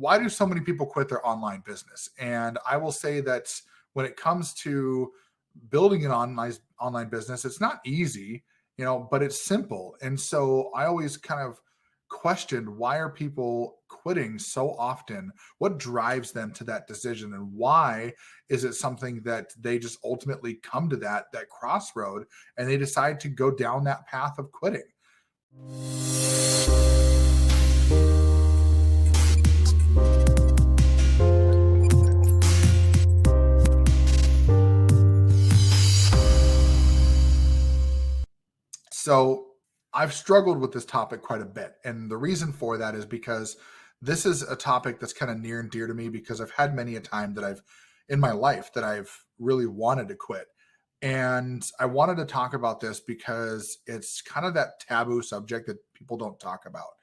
why do so many people quit their online business? And I will say that when it comes to building an online business, it's not easy, but it's simple. And so I always kind of questioned, why are people quitting so often? What drives them to that decision, and why is it something that they just ultimately come to that crossroad and they decide to go down that path of quitting? So I've struggled with this topic quite a bit. And the reason for that is because this is a topic that's kind of near and dear to me, because I've had many a time that in my life that I've really wanted to quit. And I wanted to talk about this because it's kind of that taboo subject that people don't talk about.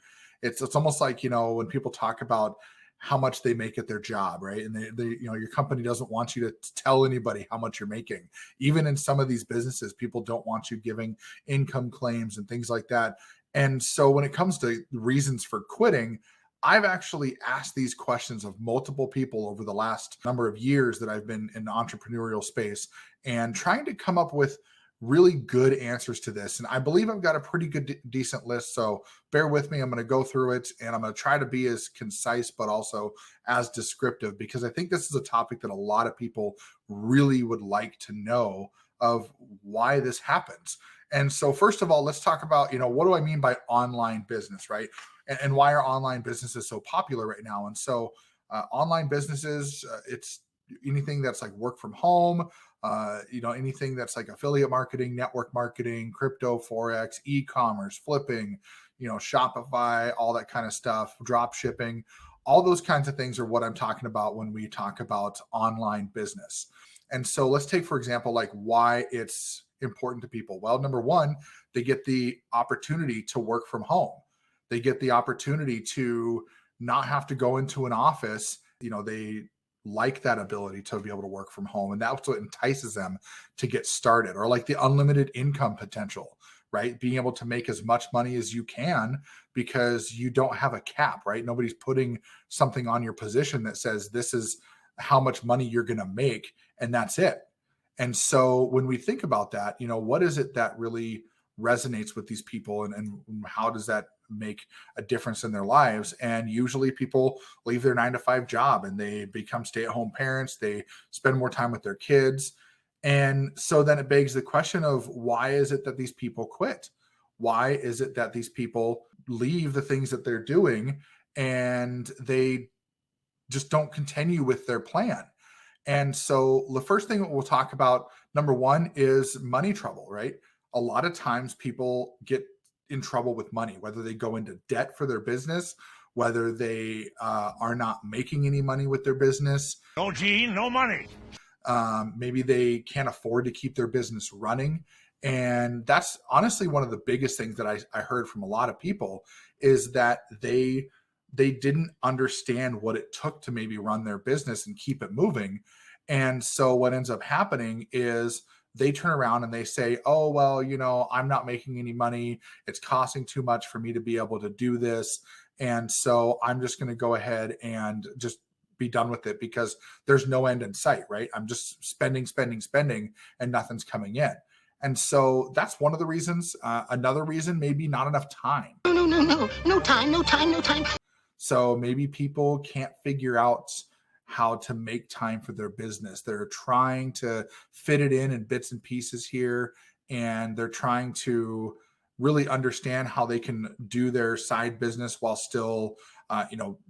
It's almost like, when people talk about how much they make at their job, right? And your company doesn't want you to tell anybody how much you're making. Even in some of these businesses, people don't want you giving income claims and things like that. And so when it comes to reasons for quitting, I've actually asked these questions of multiple people over the last number of years that I've been in the entrepreneurial space, and trying to come up with really good answers to this. And I believe I've got a pretty good, decent list. So bear with me. I'm going to go through it, and I'm going to try to be as concise, but also as descriptive, because I think this is a topic that a lot of people really would like to know of why this happens. And so first of all, let's talk about, what do I mean by online business, right? And why are online businesses so popular right now? And so online businesses, it's anything that's like work from home, anything that's like affiliate marketing, network marketing, crypto, Forex, e-commerce, flipping, Shopify, all that kind of stuff, drop shipping, all those kinds of things are what I'm talking about when we talk about online business. And so let's take, for example, like why it's important to people. Well, number one, they get the opportunity to work from home. They get the opportunity to not have to go into an office. They like that ability to be able to work from home. And that's what entices them to get started. Or like the unlimited income potential, right? Being able to make as much money as you can because you don't have a cap, right? Nobody's putting something on your position that says this is how much money you're going to make, and that's it. And so when we think about that, what is it that really resonates with these people, and how does that make a difference in their lives? And usually people leave their 9-to-5 job and they become stay-at-home parents. They spend more time with their kids. And so then it begs the question of, why is it that these people quit? Why is it that these people leave the things that they're doing and they just don't continue with their plan? And so the first thing that we'll talk about, number one, is money trouble, right? A lot of times people get in trouble with money, whether they go into debt for their business, whether they are not making any money with their business. No Gene, no money. Maybe they can't afford to keep their business running. And that's honestly one of the biggest things that I heard from a lot of people, is that they didn't understand what it took to maybe run their business and keep it moving. And so what ends up happening is they turn around and they say, oh, well, I'm not making any money. It's costing too much for me to be able to do this. And so I'm just going to go ahead and just be done with it, because there's no end in sight, right? I'm just spending, and nothing's coming in. And so that's one of the reasons. Another reason, maybe not enough time. No time. So maybe people can't figure out how to make time for their business. They're trying to fit it in bits and pieces here, and they're trying to really understand how they can do their side business while still,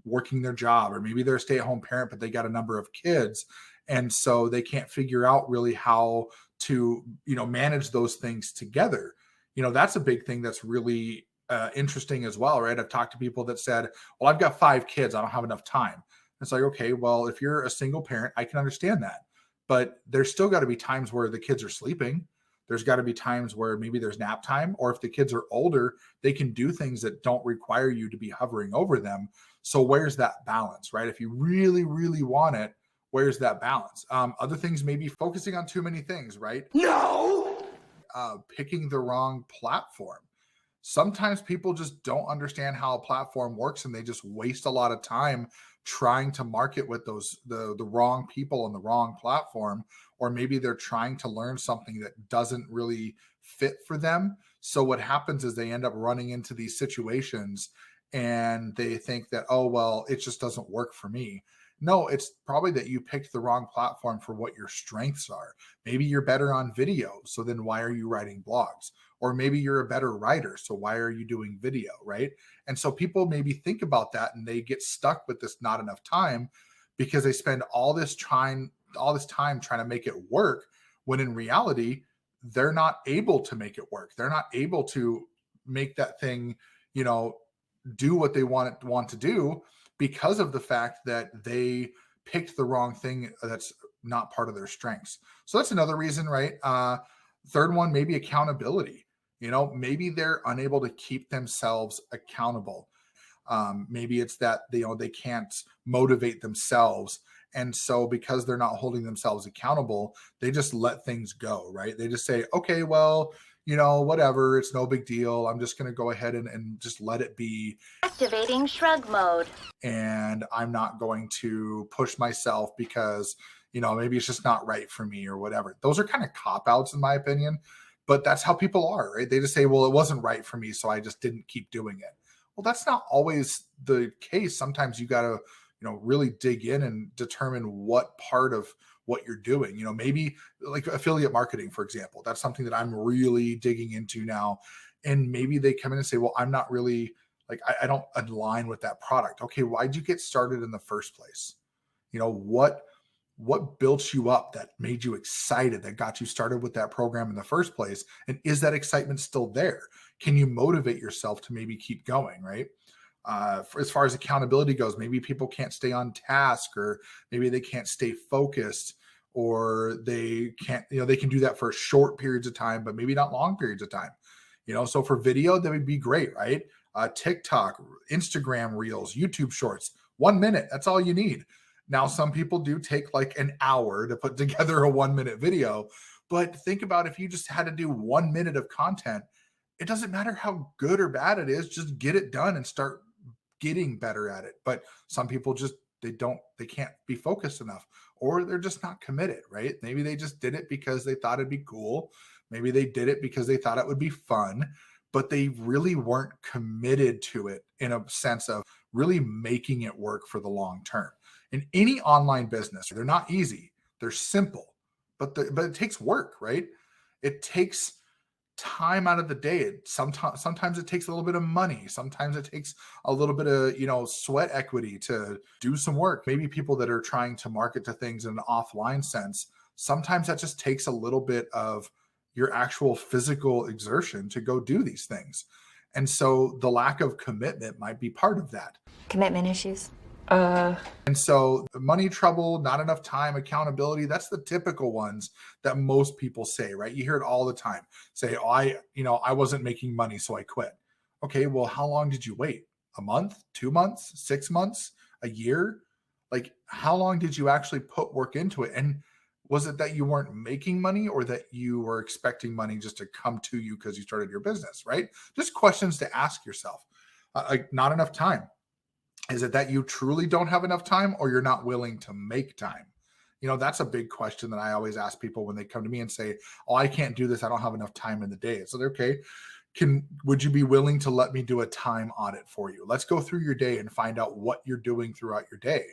working their job. Or maybe they're a stay-at-home parent, but they got a number of kids, and so they can't figure out really how to, manage those things together. That's a big thing that's really interesting as well, right? I've talked to people that said, well, I've got 5 kids, I don't have enough time. It's like, okay, well, if you're a single parent, I can understand that. But there's still got to be times where the kids are sleeping. There's got to be times where maybe there's nap time, or if the kids are older, they can do things that don't require you to be hovering over them. So where's that balance, right? If you really, really want it, where's that balance? Other things, maybe focusing on too many things, right? No! Picking the wrong platform. Sometimes people just don't understand how a platform works, and they just waste a lot of time trying to market with the wrong people on the wrong platform, or maybe they're trying to learn something that doesn't really fit for them. So what happens is they end up running into these situations and they think that, oh, well, it just doesn't work for me. No, it's probably that you picked the wrong platform for what your strengths are. Maybe you're better on video. So then why are you writing blogs? Or maybe you're a better writer. So why are you doing video? Right. And so people maybe think about that and they get stuck with this not enough time because they spend all this time trying to make it work when in reality, they're not able to make it work. They're not able to make that thing, you know, do what they want to do because of the fact that they picked the wrong thing that's not part of their strengths. So that's another reason, right? Third one, maybe accountability. You know, maybe they're unable to keep themselves accountable. Maybe it's that they can't motivate themselves. And so because they're not holding themselves accountable, they just let things go, right? They just say, okay, well, whatever, it's no big deal. I'm just going to go ahead and just let it be. Activating shrug mode. And I'm not going to push myself because, maybe it's just not right for me or whatever. Those are kind of cop-outs in my opinion, but that's how people are, right? They just say, well, it wasn't right for me, so I just didn't keep doing it. Well, that's not always the case. Sometimes you got to, really dig in and determine what part of what you're doing, maybe like affiliate marketing, for example. That's something that I'm really digging into now. And maybe they come in and say, well, I'm not really like, I don't align with that product. Okay, why'd you get started in the first place? What built you up that made you excited, that got you started with that program in the first place? And is that excitement still there? Can you motivate yourself to maybe keep going, right? As far as accountability goes, maybe people can't stay on task, or maybe they can't stay focused, or they can't, they can do that for short periods of time, but maybe not long periods of time. So for video, that would be great, right? TikTok, Instagram Reels, YouTube Shorts, 1 minute. That's all you need. Now, some people do take like an hour to put together a 1 minute video, but think about if you just had to do 1 minute of content, it doesn't matter how good or bad it is, just get it done and start getting better at it. But some people just, they can't be focused enough, or they're just not committed, right? Maybe they just did it because they thought it'd be cool. Maybe they did it because they thought it would be fun, but they really weren't committed to it in a sense of really making it work for the long term. In any online business, they're not easy. They're simple, but it takes work, right? It takes time out of the day. Sometimes it takes a little bit of money. Sometimes it takes a little bit of, sweat equity to do some work. Maybe people that are trying to market to things in an offline sense, sometimes that just takes a little bit of your actual physical exertion to go do these things. And so the lack of commitment might be part of that. Commitment issues. And so money trouble, not enough time, accountability, that's the typical ones that most people say, right? You hear it all the time. Say, oh, I wasn't making money, so I quit. Okay, well, how long did you wait? A month, 2 months, 6 months, a year? Like, how long did you actually put work into it? And was it that you weren't making money, or that you were expecting money just to come to you because you started your business, right? Just questions to ask yourself. Not enough time. Is it that you truly don't have enough time, or you're not willing to make time? That's a big question that I always ask people when they come to me and say, oh, I can't do this, I don't have enough time in the day. So they're okay. Would you be willing to let me do a time audit for you? Let's go through your day and find out what you're doing throughout your day.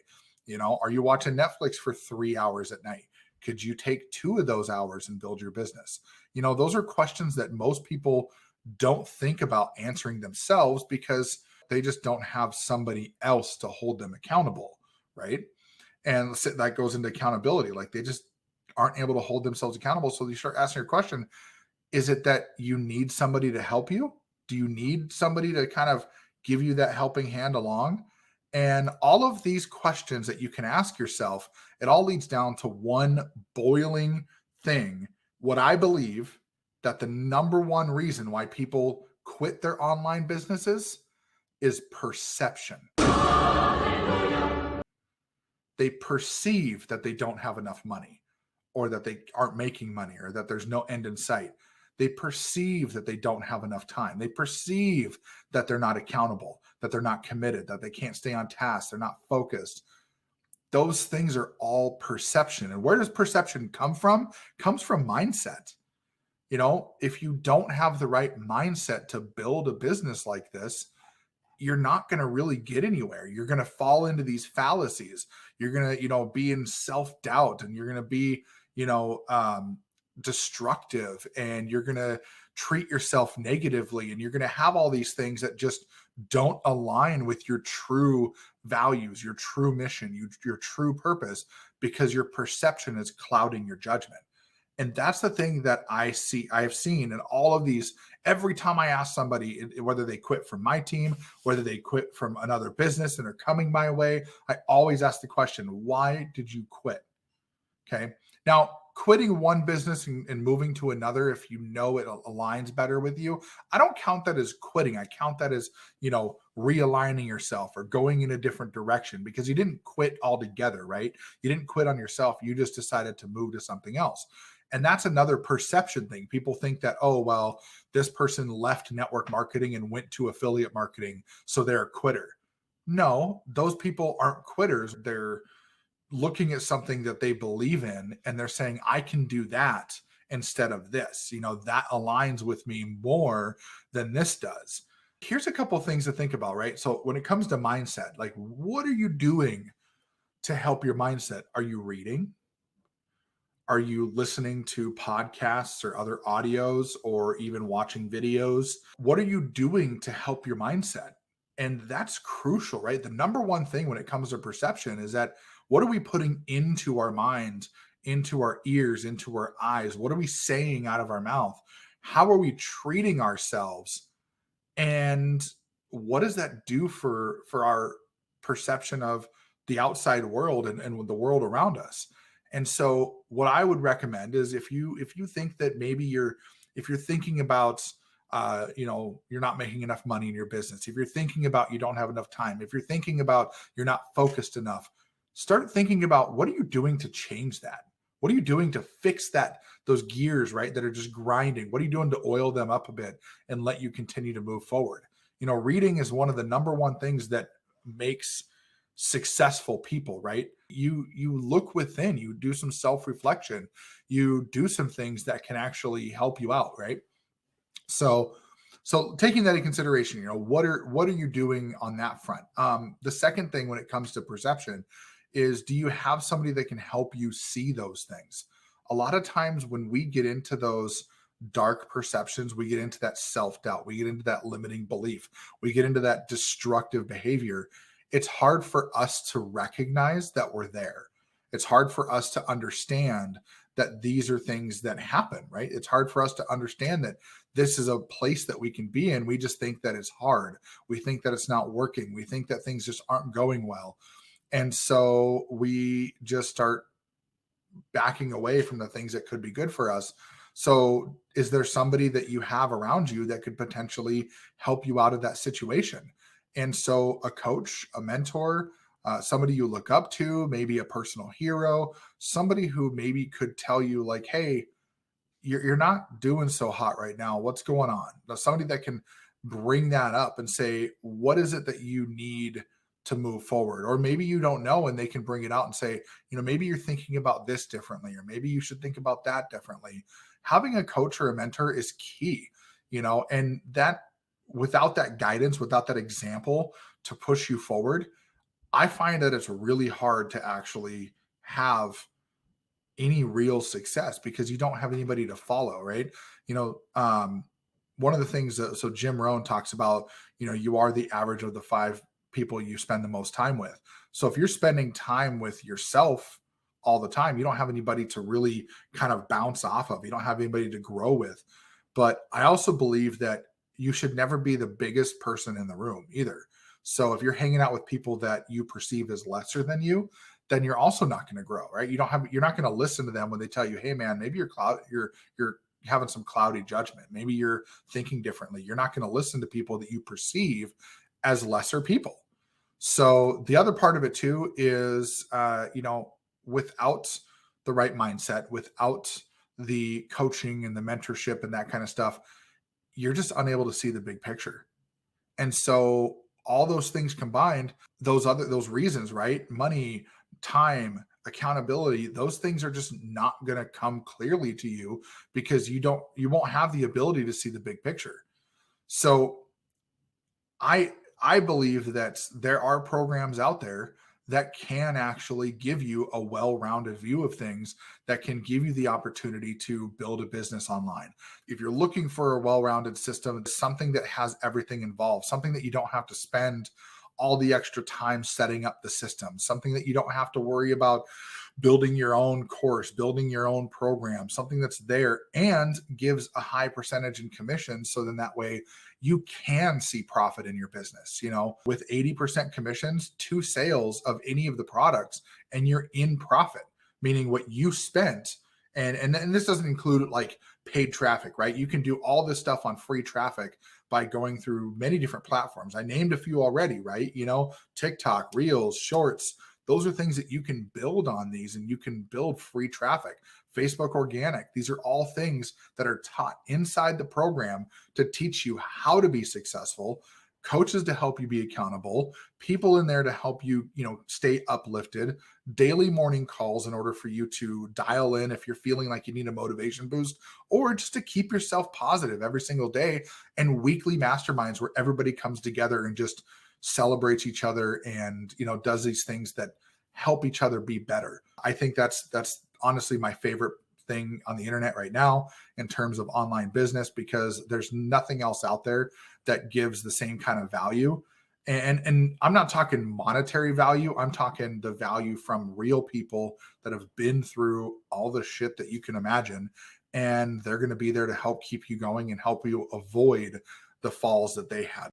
Are you watching Netflix for 3 hours at night? Could you take 2 of those hours and build your business? Those are questions that most people don't think about answering themselves because they just don't have somebody else to hold them accountable, right? And that goes into accountability. Like, they just aren't able to hold themselves accountable. So you start asking your question, is it that you need somebody to help you? Do you need somebody to kind of give you that helping hand along? And all of these questions that you can ask yourself, it all leads down to one boiling thing. What I believe that the number one reason why people quit their online businesses is perception. They perceive that they don't have enough money, or that they aren't making money, or that there's no end in sight. They perceive that they don't have enough time. They perceive that they're not accountable, that they're not committed, that they can't stay on task, they're not focused. Those things are all perception. And where does perception come from? Comes from mindset. If you don't have the right mindset to build a business like this, you're not going to really get anywhere. You're going to fall into these fallacies. You're going to, be in self-doubt, and you're going to be, destructive, and you're going to treat yourself negatively, and you're going to have all these things that just don't align with your true values, your true mission, your true purpose, because your perception is clouding your judgment. And that's the thing that I have seen in all of these. Every time I ask somebody, whether they quit from my team, whether they quit from another business and are coming my way, I always ask the question, why did you quit? Okay. Now, quitting one business and moving to another, if you know it aligns better with you, I don't count that as quitting. I count that as, realigning yourself or going in a different direction, because you didn't quit altogether, right? You didn't quit on yourself. You just decided to move to something else. And that's another perception thing. People think that, oh, well, this person left network marketing and went to affiliate marketing, so they're a quitter. No, those people aren't quitters. They're looking at something that they believe in, and they're saying, I can do that instead of this. That aligns with me more than this does. Here's a couple of things to think about, right? So when it comes to mindset, like, what are you doing to help your mindset? Are you reading? Are you listening to podcasts or other audios, or even watching videos? What are you doing to help your mindset? And that's crucial, right? The number one thing when it comes to perception is that, what are we putting into our mind, into our ears, into our eyes? What are we saying out of our mouth? How are we treating ourselves? And what does that do for our perception of the outside world and the world around us? And so what I would recommend is, if you think that maybe if you're thinking about you're not making enough money in your business, if you're thinking about you don't have enough time, if you're thinking about you're not focused enough, start thinking about, what are you doing to change that? What are you doing to fix those gears, right, that are just grinding? What are you doing to oil them up a bit and let you continue to move forward? Reading is one of the number one things that makes successful people, right? You look within, you do some self-reflection, you do some things that can actually help you out, right? So taking that in consideration, what are you doing on that front? The second thing when it comes to perception is, do you have somebody that can help you see those things? A lot of times when we get into those dark perceptions, we get into that self-doubt, we get into that limiting belief, we get into that destructive behavior. It's hard for us to recognize that we're there. It's hard for us to understand that these are things that happen, right? It's hard for us to understand that this is a place that we can be in. We just think that it's hard. We think that it's not working. We think that things just aren't going well. And so we just start backing away from the things that could be good for us. So is there somebody that you have around you that could potentially help you out of that situation? And so a coach, a mentor, somebody you look up to, maybe a personal hero, somebody who maybe could tell you, like, hey, you're not doing so hot right now. What's going on? Now, somebody that can bring that up and say, what is it that you need to move forward? Or maybe you don't know, and they can bring it out and say, maybe you're thinking about this differently, or maybe you should think about that differently. Having a coach or a mentor is key, and that, without that guidance, without that example to push you forward, I find that it's really hard to actually have any real success, because you don't have anybody to follow, right? One of the things that, so Jim Rohn talks about, you are the average of the 5 people you spend the most time with. So if you're spending time with yourself all the time, you don't have anybody to really kind of bounce off of. You don't have anybody to grow with. But I also believe that you should never be the biggest person in the room either. So if you're hanging out with people that you perceive as lesser than you, then you're also not going to grow, right? You're not going to listen to them when they tell you, hey man, maybe you're having some cloudy judgment. Maybe you're thinking differently. You're not going to listen to people that you perceive as lesser people. So the other part of it too is, without the right mindset, without the coaching and the mentorship and that kind of stuff, you're just unable to see the big picture. And so all those things combined, those reasons, right? Money, time, accountability, those things are just not going to come clearly to you because you won't have the ability to see the big picture. So I believe that there are programs out there that can actually give you a well-rounded view of things, that can give you the opportunity to build a business online. If you're looking for a well-rounded system, something that has everything involved, something that you don't have to spend all the extra time setting up the system, something that you don't have to worry about building your own course, building your own program, something that's there and gives a high percentage in commission. So then that way you can see profit in your business, with 80% commissions, 2 sales of any of the products, and you're in profit, meaning what you spent. And this doesn't include like paid traffic, right? You can do all this stuff on free traffic by going through many different platforms. I named a few already, right? TikTok, Reels, Shorts. Those are things that you can build on these, and you can build free traffic. Facebook organic. These are all things that are taught inside the program to teach you how to be successful, coaches to help you be accountable, people in there to help you, stay uplifted, daily morning calls in order for you to dial in if you're feeling like you need a motivation boost, or just to keep yourself positive every single day, and weekly masterminds where everybody comes together and just celebrates each other and, does these things that help each other be better. I think that's honestly my favorite thing on the internet right now in terms of online business, because there's nothing else out there that gives the same kind of value. And I'm not talking monetary value. I'm talking the value from real people that have been through all the shit that you can imagine. And they're going to be there to help keep you going and help you avoid the falls that they had.